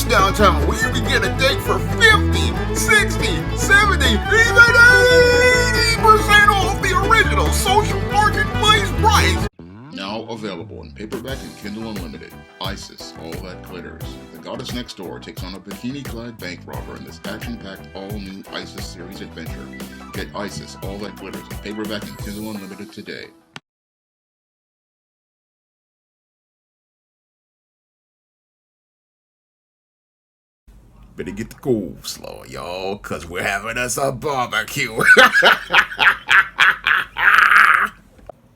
Bust Downtown, where you can get a date for 50, 60, 70, even 80% off the original social marketplace price. Now available in paperback and Kindle Unlimited. Isis, All That Glitters. The goddess next door takes on a bikini-clad bank robber in this action-packed all-new Isis series adventure. Get Isis, All That Glitters in paperback and Kindle Unlimited today. Better get the coleslaw, y'all, cause we're having us a barbecue.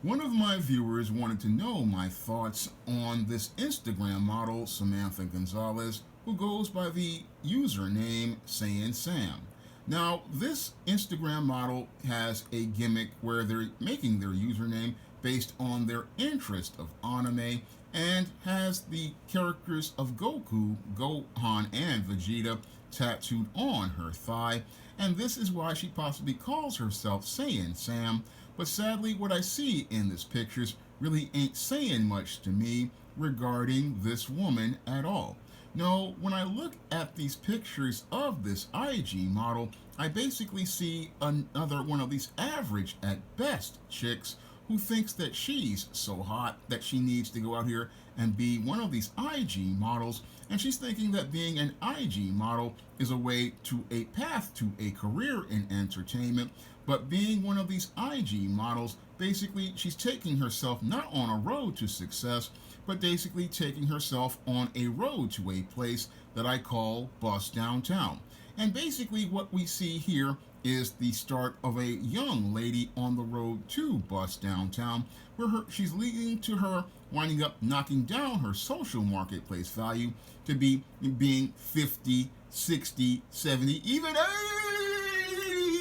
One of my viewers wanted to know my thoughts on this Instagram model, Samantha Gonzalez, who goes by the username Saiiyansam. Now, this Instagram model has a gimmick where they're making their username based on their interest of anime and has the characters of Goku, Gohan, and Vegeta tattooed on her thigh, and this is why she possibly calls herself Saiiyansam. But sadly, what I see in this pictures really ain't saying much to me regarding this woman at all. No, when I look at these pictures of this IG model, I basically see another one of these average at best chicks who thinks that she's so hot that she needs to go out here and be one of these IG models, and she's thinking that being an IG model is a way to a path to a career in entertainment. But being one of these IG models, basically she's taking herself not on a road to success, but basically taking herself on a road to a place that I call Bust Downtown. And basically what we see here is the start of a young lady on the road to Bust Downtown, where she's leading to her winding up knocking down her social marketplace value to be being 50, 60, 70, even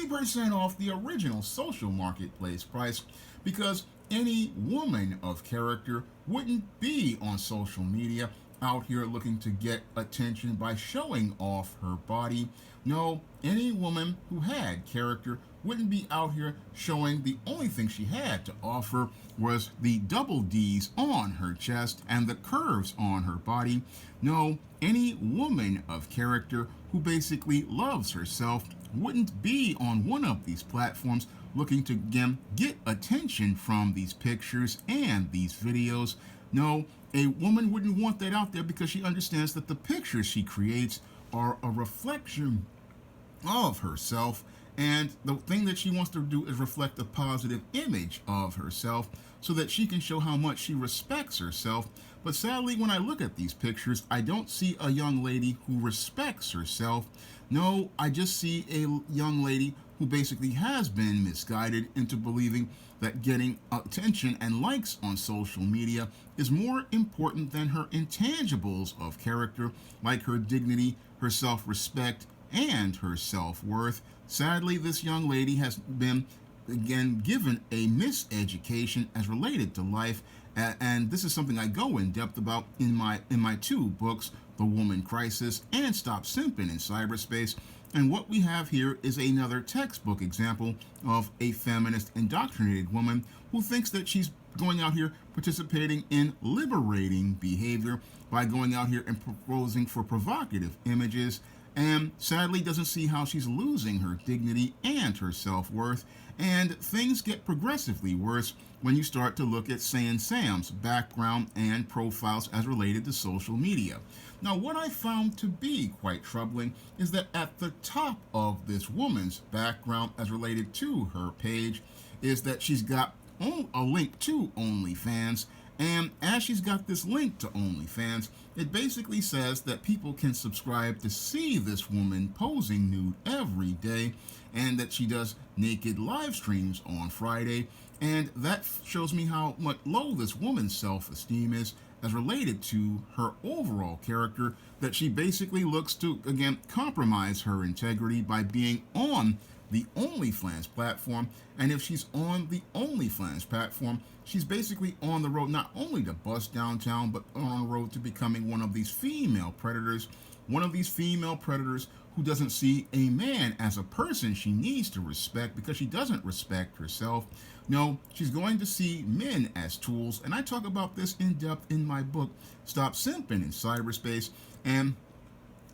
80% off the original social marketplace price, because any woman of character wouldn't be on social media out here looking to get attention by showing off her body. No, any woman who had character wouldn't be out here showing the only thing she had to offer was the double D's on her chest and the curves on her body. No, any woman of character who basically loves herself wouldn't be on one of these platforms looking to, again, get attention from these pictures and these videos. No, a woman wouldn't want that out there because she understands that the pictures she creates are a reflection of herself, and the thing that she wants to do is reflect a positive image of herself so that she can show how much she respects herself. But sadly, when I look at these pictures, I don't see a young lady who respects herself. No, I just see a young lady who basically has been misguided into believing that getting attention and likes on social media is more important than her intangibles of character, like her dignity, her self-respect, and her self-worth. Sadly, this young lady has been, again, given a miseducation as related to life, and this is something I go in depth about in my two books, The Woman Crisis and Stop Simping in Cyberspace. And what we have here is another textbook example of a feminist indoctrinated woman who thinks that she's going out here participating in liberating behavior by going out here and proposing for provocative images, and sadly doesn't see how she's losing her dignity and her self-worth. And things get progressively worse when you start to look at Saiiyansam's background and profiles as related to social media. Now, what I found to be quite troubling is that at the top of this woman's background as related to her page is that she's got a link to OnlyFans, and as she's got this link to OnlyFans, it basically says that people can subscribe to see this woman posing nude every day, and that she does naked live streams on Friday. And that shows me how much low this woman's self-esteem is as related to her overall character, that she basically looks to, again, compromise her integrity by being on the OnlyFans platform. And if she's on the OnlyFans platform, she's basically on the road not only to Bust Downtown, but on the road to becoming one of these female predators who doesn't see a man as a person she needs to respect because she doesn't respect herself. No, she's going to see men as tools, and I talk about this in depth in my book, Stop Simping in Cyberspace. And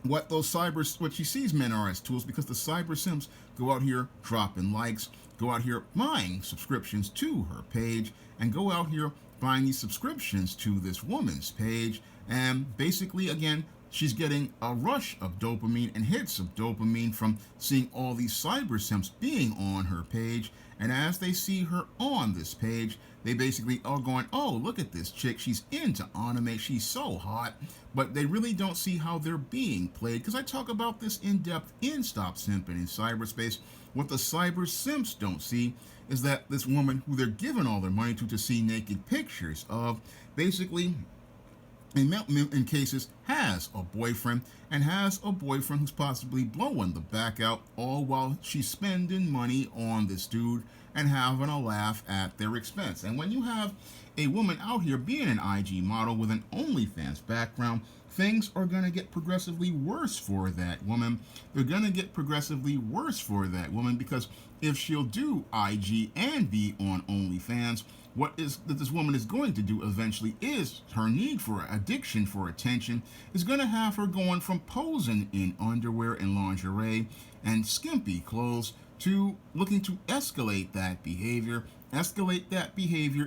what she sees men are as tools, because the cyber simps go out here dropping likes, go out here buying subscriptions to her page, and go out here buying these subscriptions to this woman's page. And basically, again, she's getting a rush of dopamine and hits of dopamine from seeing all these cyber simps being on her page. And as they see her on this page, they basically are going, oh, look at this chick. She's into anime. She's so hot. But they really don't see how they're being played, because I talk about this in depth in Stop Simping in Cyberspace. What the cyber simps don't see is that this woman who they're giving all their money to see naked pictures of, basically, in cases, has a boyfriend, and has a boyfriend who's possibly blowing the back out, all while she's spending money on this dude and having a laugh at their expense. And when you have a woman out here being an IG model with an OnlyFans background, things are going to get progressively worse for that woman. They're going to get progressively worse for that woman, because if she'll do IG and be on OnlyFans, what is that this woman is going to do eventually is her need for addiction for attention is going to have her going from posing in underwear and lingerie and skimpy clothes to looking to escalate that behavior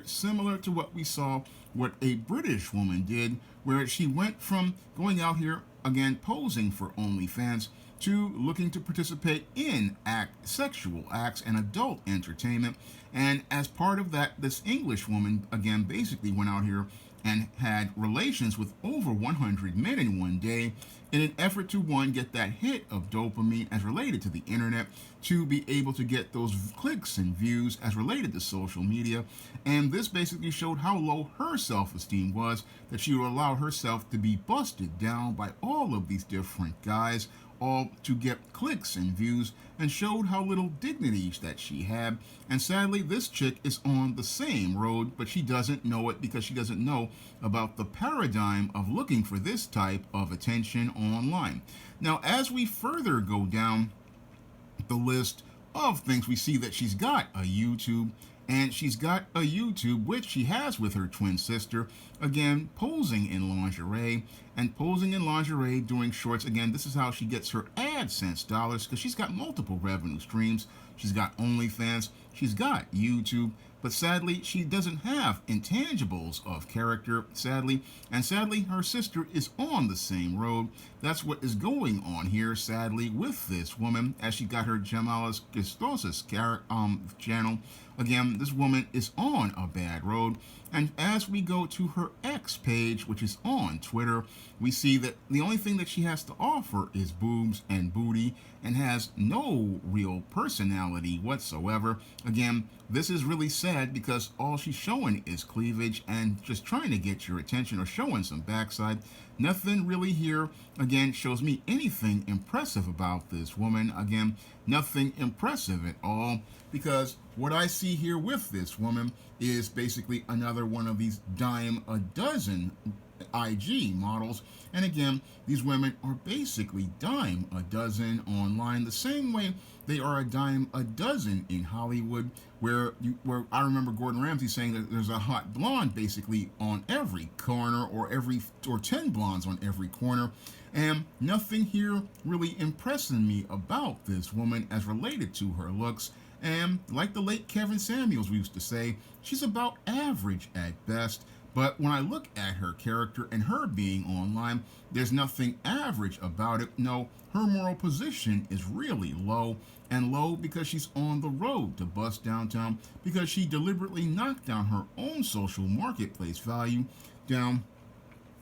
similar to what we saw what a British woman did, where she went from going out here again posing for OnlyFans to looking to participate in sexual acts and adult entertainment. And as part of that, this English woman again basically went out here and had relations with over 100 men in one day in an effort to, one, get that hit of dopamine as related to the internet, to be able to get those clicks and views as related to social media. And this basically showed how low her self-esteem was, that she would allow herself to be busted down by all of these different guys, all to get clicks and views, and showed how little dignity that she had. And sadly, this chick is on the same road, but she doesn't know it, because she doesn't know about the paradigm of looking for this type of attention online. Now, as we further go down the list of things, we see that she's got a YouTube, and she's got a YouTube which she has with her twin sister, again posing in lingerie doing shorts. Again, this is how she gets her AdSense dollars, because she's got multiple revenue streams. She's got OnlyFans, she's got YouTube, but sadly she doesn't have intangibles of character, sadly. And sadly, her sister is on the same road. That's what is going on here, sadly, with this woman, as she got her Gemalas Gustosas channel. Again, this woman is on a bad road. And as we go to her X page, which is on Twitter, we see that the only thing that she has to offer is boobs and booty, and has no real personality whatsoever. Again, this is really sad, because all she's showing is cleavage and just trying to get your attention, or showing some backside. Nothing really here, again, shows me anything impressive about this woman. Again, nothing impressive at all, because what I see here with this woman is basically another one of these dime a dozen IG models. And again, these women are basically dime a dozen online, the same way they are a dime a dozen in Hollywood, where I remember Gordon Ramsay saying that there's a hot blonde basically on every corner, or 10 blondes on every corner. And nothing here really impressing me about this woman as related to her looks. And like the late Kevin Samuels used to say, she's about average at best. But when I look at her character and her being online, there's nothing average about it. No, her moral position is really low, and low because she's on the road to bust downtown, because she deliberately knocked down her own social marketplace value down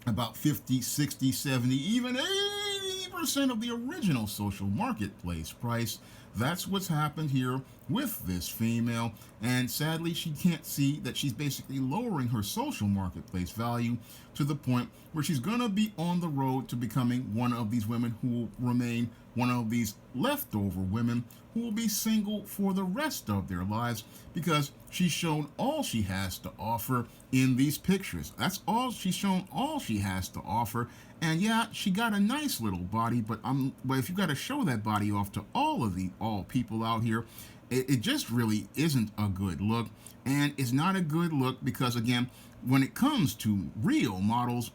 about 50, 60, 70, even 80% of the original social marketplace price. That's what's happened here with this female, and sadly she can't see that she's basically lowering her social marketplace value to the point where she's going to be on the road to becoming one of these women who will remain one of these leftover women who will be single for the rest of their lives, because she's shown all she has to offer in these pictures. That's all she's shown, all she has to offer. And yeah, she got a nice little body, but if you got to show that body off to all people out here, it just really isn't a good look. And it's not a good look because, again, when it comes to real models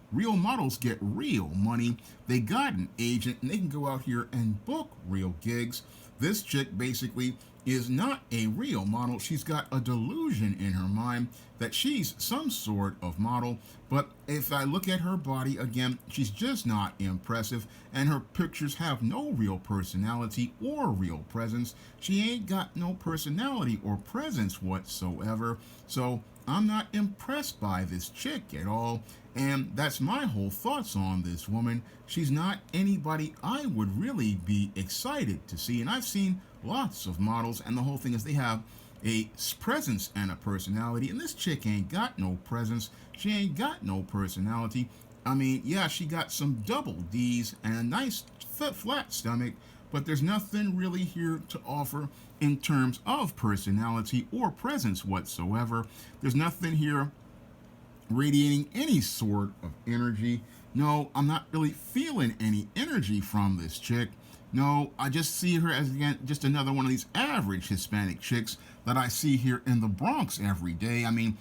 get real money. They got an agent and they can go out here and book real gigs. This chick basically is not a real model. She's got a delusion in her mind that she's some sort of model. But if I look at her body again, she's just not impressive, and her pictures have no real personality or real presence. She ain't got no personality or presence whatsoever. So I'm not impressed by this chick at all. And that's my whole thoughts on this woman. She's not anybody I would really be excited to see. And I've seen lots of models, and the whole thing is they have a presence and a personality. And this chick ain't got no presence. She ain't got no personality. I mean, yeah, she got some double D's and a nice flat stomach, but there's nothing really here to offer in terms of personality or presence whatsoever. There's nothing here radiating any sort of energy. No, I'm not really feeling any energy from this chick. No, I just see her as, again, just another one of these average Hispanic chicks that I see here in the Bronx every day. I mean,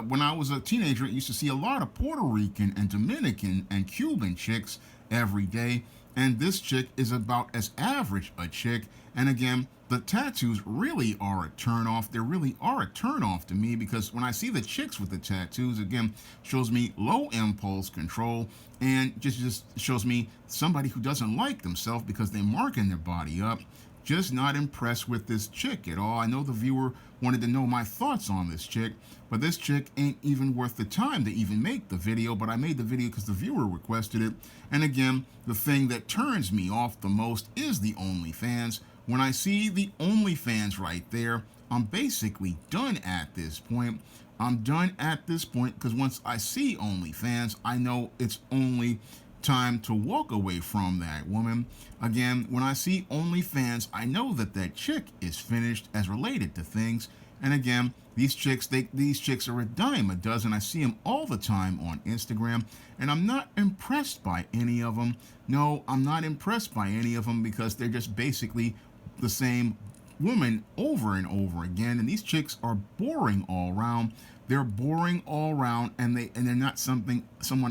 when I was a teenager, I used to see a lot of Puerto Rican and Dominican and Cuban chicks every day. And this chick is about as average a chick. And again, the tattoos really are a turnoff. They really are a turnoff to me, because when I see the chicks with the tattoos, again, shows me low impulse control, and just shows me somebody who doesn't like themselves because they're marking their body up. Just not impressed with this chick at all. I know the viewer wanted to know my thoughts on this chick, but this chick ain't even worth the time to even make the video. But I made the video because the viewer requested it. And again, the thing that turns me off the most is the OnlyFans. When I see the OnlyFans right there, I'm basically done at this point. I'm done at this point because once I see OnlyFans, I know it's only time to walk away from that woman. Again, when I see OnlyFans, I know that that chick is finished as related to things. And again, these chicks are a dime a dozen. I see them all the time on Instagram, and I'm not impressed by any of them. No, I'm not impressed by any of them because they're just basically the same woman over and over again. And these chicks are boring all around. They're boring all around, and they're not someone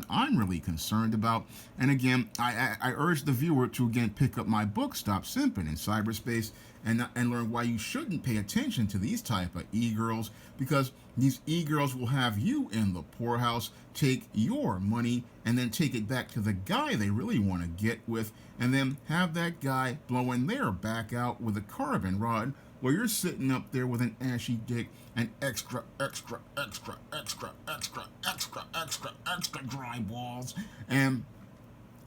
I'm really concerned about. And again, I urge the viewer to again pick up my book, Stop Simping in Cyberspace, and learn why you shouldn't pay attention to these type of e-girls, because these e-girls will have you in the poorhouse, take your money, and then take it back to the guy they really want to get with, and then have that guy blowing their back out with a carbon rod while you're sitting up there with an ashy dick and extra dry balls, and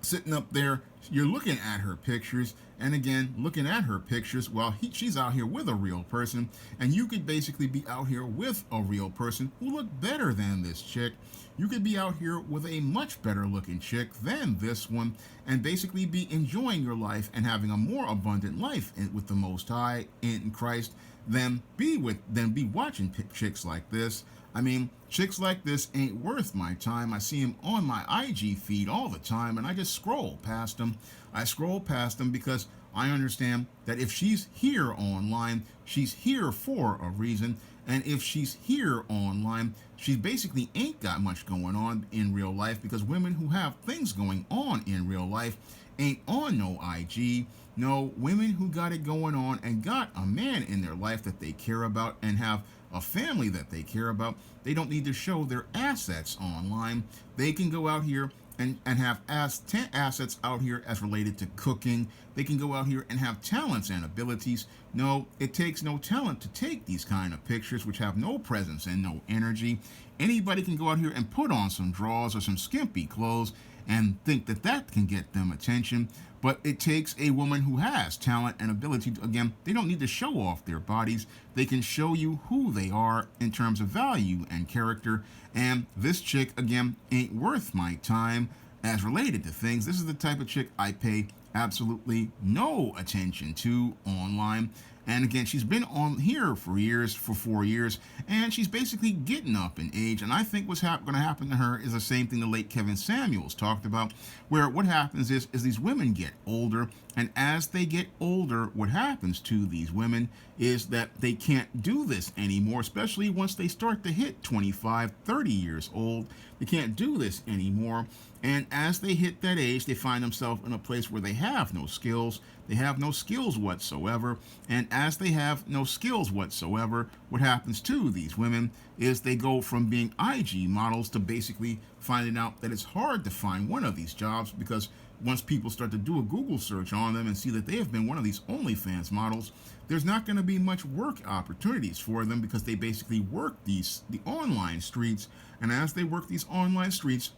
sitting up there, you're looking at her pictures, and again, looking at her pictures while she's out here with a real person, and you could basically be out here with a real person who looked better than this chick. You could be out here with a much better looking chick than this one, and basically be enjoying your life and having a more abundant life with the Most High in Christ than be watching chicks like this. I mean, chicks like this ain't worth my time. I see them on my IG feed all the time, and I just scroll past them. I scroll past them because I understand that if she's here online, she's here for a reason. And if she's here online, she basically ain't got much going on in real life, because women who have things going on in real life ain't on no IG. No, women who got it going on and got a man in their life that they care about and have a family that they care about, they don't need to show their assets online. They can go out here and have assets out here as related to cooking. They can go out here and have talents and abilities. No, it takes no talent to take these kind of pictures which have no presence and no energy. Anybody can go out here and put on some drawers or some skimpy clothes and think that that can get them attention. But it takes a woman who has talent and ability. Again, they don't need to show off their bodies. They can show you who they are in terms of value and character. And this chick, again, ain't worth my time as related to things. This is the type of chick I pay absolutely no attention to online. And again, she's been on here for 4 years, and she's basically getting up in age. And I think what's going to happen to her is the same thing the late Kevin Samuels talked about, where what happens is these women get older, and as they get older, what happens to these women is that they can't do this anymore, especially once they start to hit 25, 30 years old. They can't do this anymore. And as they hit that age, they find themselves in a place where they have no skills. They have no skills whatsoever. And as they have no skills whatsoever, what happens to these women is they go from being IG models to basically finding out that it's hard to find one of these jobs, because once people start to do a Google search on them and see that they have been one of these OnlyFans models, there's not going to be much work opportunities for them, because they basically work the online streets. And as they work these online streets,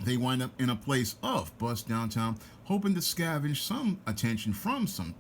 they wind up in a place of bust downtown, hoping to scavenge some attention from some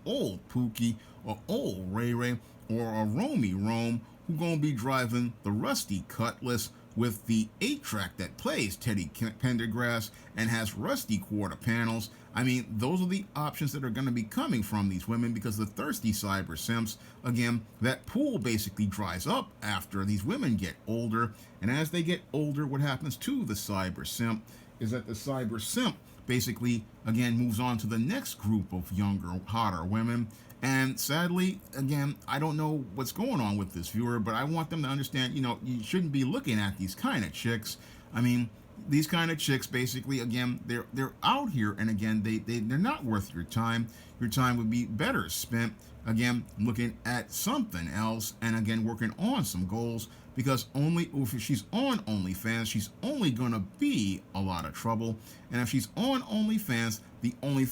old Pookie or old Ray Ray or a Romy Rome, who gonna be driving the rusty Cutlass with the 8-track that plays Teddy Pendergrass and has rusty quarter panels. I mean, those are the options that are going to be coming from these women, because the thirsty cyber simps, again, that pool basically dries up after these women get older. And as they get older, what happens to the cyber simp is that the cyber simp basically, again, moves on to the next group of younger, hotter women. And sadly, again, I don't know what's going on with this viewer, but I want them to understand, you shouldn't be looking at these kind of chicks. I mean, these kind of chicks, basically, again, they're out here, and again, they're not worth your time. Your time would be better spent, again, looking at something else, and again, working on some goals, because if she's on OnlyFans, she's only gonna be a lot of trouble. And if she's on OnlyFans, the only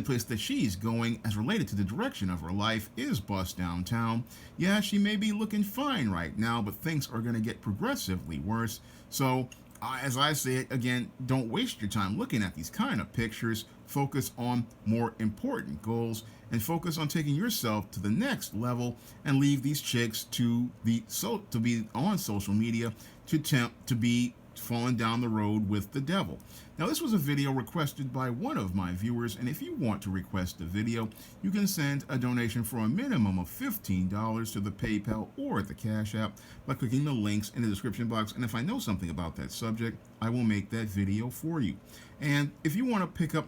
place that she's going as related to the direction of her life is bust downtown. Yeah, she may be looking fine right now, but things are gonna get progressively worse. So as I say it again, don't waste your time looking at these kind of pictures. Focus on more important goals, and focus on taking yourself to the next level, and leave these chicks to be on social media to tempt to be falling down the road with the devil. Now, this was a video requested by one of my viewers, and if you want to request a video, you can send a donation for a minimum of $15 to the PayPal or the Cash App by clicking the links in the description box, and if I know something about that subject, I will make that video for you. And if you want to pick up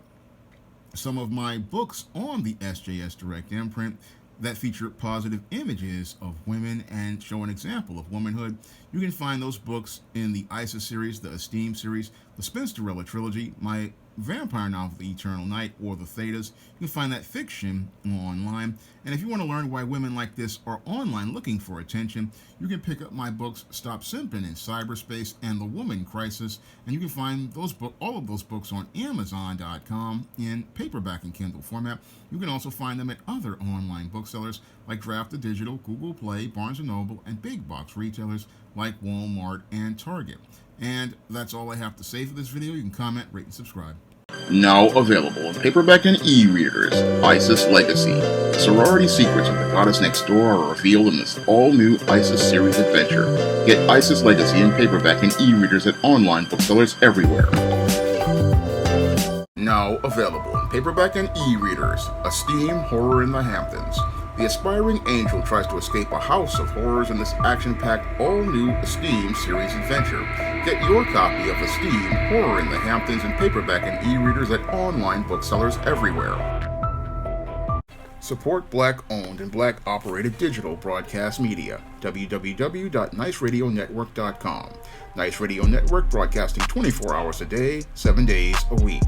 some of my books on the SJS Direct imprint that feature positive images of women and show an example of womanhood, you can find those books in the ISIS series, the Esteem series, the Spinsterella trilogy, my vampire novel, The Eternal Night, or The Thetas. You can find that fiction online. And if you want to learn why women like this are online looking for attention, you can pick up my books, Stop Simping in Cyberspace and The Woman Crisis. And you can find all of those books on Amazon.com in paperback and Kindle format. You can also find them at other online booksellers like Draft to Digital, Google Play, Barnes & Noble, and big box retailers like Walmart and Target. And that's all I have to say for this video. You can comment, rate, and subscribe. Now available in paperback and e-readers, ISIS Legacy. The sorority secrets of the goddess next door are revealed in this all-new ISIS series adventure. Get ISIS Legacy in paperback and e-readers at online booksellers everywhere. Now available in paperback and e-readers, Esteem Horror in the Hamptons. The aspiring angel tries to escape a house of horrors in this action-packed, all-new Esteem series adventure. Get your copy of Esteem Horror in the Hamptons in paperback and e-readers at online booksellers everywhere. Support Black-owned and Black-operated digital broadcast media. www.niceradionetwork.com. Nice Radio Network, broadcasting 24 hours a day, 7 days a week.